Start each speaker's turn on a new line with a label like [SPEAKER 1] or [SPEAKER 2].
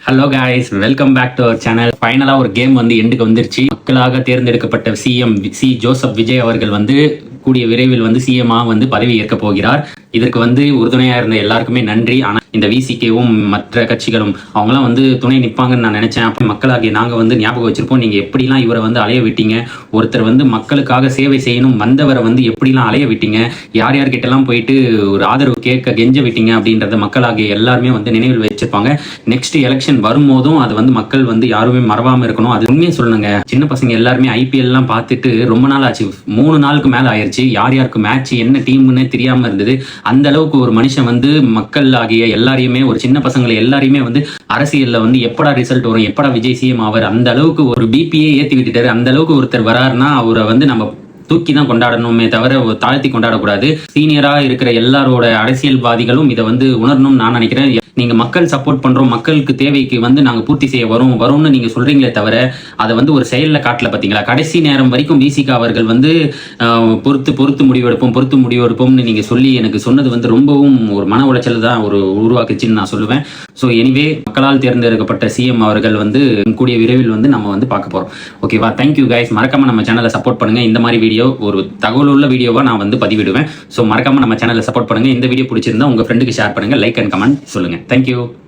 [SPEAKER 1] Hello guys, welcome back to our channel. ஃபைனலாக ஒரு game வந்து எண்டுக்கு வந்துருச்சு. மக்களாக தேர்ந்தெடுக்கப்பட்ட சிஎம் ஜோசப் விஜய் அவர்கள் வந்து கூடிய விரைவில் வந்து சிஎம்மா வந்து பதவி ஏற்க போகிறார். இதற்கு வந்து உறுதுணையாக இருந்த எல்லாருக்குமே நன்றி. ஆனால் இந்த விசிகேவும் மற்ற கட்சிகளும் அவங்களாம் வந்து துணை நிற்பாங்கன்னு நான் நினைச்சேன். அப்போ மக்களாகிய நாங்கள் வந்து ஞாபகம் வச்சிருப்போம், நீங்கள் எப்படிலாம் இவரை வந்து அலைய விட்டீங்க, ஒருத்தர் வந்து மக்களுக்காக சேவை செய்யணும் வந்தவரை வந்து எப்படிலாம் அலைய விட்டீங்க, யார் யார்கிட்டலாம் போயிட்டு ஒரு ஆதரவு கேட்க கெஞ்ச விட்டீங்க அப்படின்றத மக்களாகிய எல்லாருமே வந்து நினைவில் வச்சிருப்பாங்க. நெக்ஸ்ட் எலெக்ஷன் வரும்போதும் அது வந்து மக்கள் வந்து யாருமே மறவாம இருக்கணும். அது உண்மையை சொல்லுங்க, சின்ன பசங்க எல்லாருமே ஐபிஎல் எல்லாம் பார்த்துட்டு ரொம்ப நாள் ஆச்சு, 3 நாளுக்கு மேல ஆயிடுச்சு. யார் யாருக்கு மேட்ச் என்ன டீம்னு தெரியாம இருந்தது. அந்த அளவுக்கு ஒரு மனுஷன் வந்து மக்கள் ஆகிய எல்லாரையுமே, ஒரு சின்ன பசங்களை எல்லாரையுமே வந்து அரசியல்ல வந்து எப்படா ரிசல்ட் வரும், எப்படா விஜய் சிஎம் ஆவார், அந்த அளவுக்கு ஒரு பிபிஏ ஏத்தி விட்டுட்டாரு. அந்த அளவுக்கு ஒருத்தர் வராருன்னா அவரை வந்து நம்ம தூக்கி தான் கொண்டாடணுமே தவிர தாழ்த்தி கொண்டாடக்கூடாது. சீனியரா இருக்கிற எல்லாரோட அரசியல்வாதிகளும் இதை வந்து உணரணும்னு நான் நினைக்கிறேன். நீங்க மக்கள் சப்போர்ட் பண்றோம், மக்களுக்கு தேவைக்கு வந்து நாங்க பூர்த்தி செய்ய வரும்னு நீங்க சொல்றீங்களே தவிர அதை வந்து ஒரு செயல்ல காட்டல. பாத்தீங்களா, கடைசி நேரம் வரைக்கும் விசிகா அவர்கள் வந்து பொறுத்து முடிவெடுப்போம்னு நீங்க சொல்லி எனக்கு சொன்னது வந்து ரொம்பவும் ஒரு மன உளைச்சல் தான் உருவாக்குச்சுன்னு நான் சொல்லுவேன். ஸோ எனிவே, மக்களால் தேர்ந்தெடுக்கப்பட்ட சிஎம் அவர்கள் வந்து கூடிய விரைவில் வந்து நம்ம வந்து பார்க்க போறோம். ஓகேவா? Thank you guys. மறக்காம நம்ம சேனலை சப்போர்ட் பண்ணுங்க. இந்த மாதிரி வீடியோ ஒரு தகவல் உள்ள வீடியோவா நான் வந்து பதிவிடுவேன். ஸோ மறக்காம நம்ம சேனலை சப்போர்ட் பண்ணுங்க. இந்த வீடியோ பிடிச்சிருந்தா உங்க ஃப்ரெண்டுக்கு ஷேர் பண்ணுங்க, லைக் அண்ட் கமெண்ட் சொல்லுங்க. Thank you.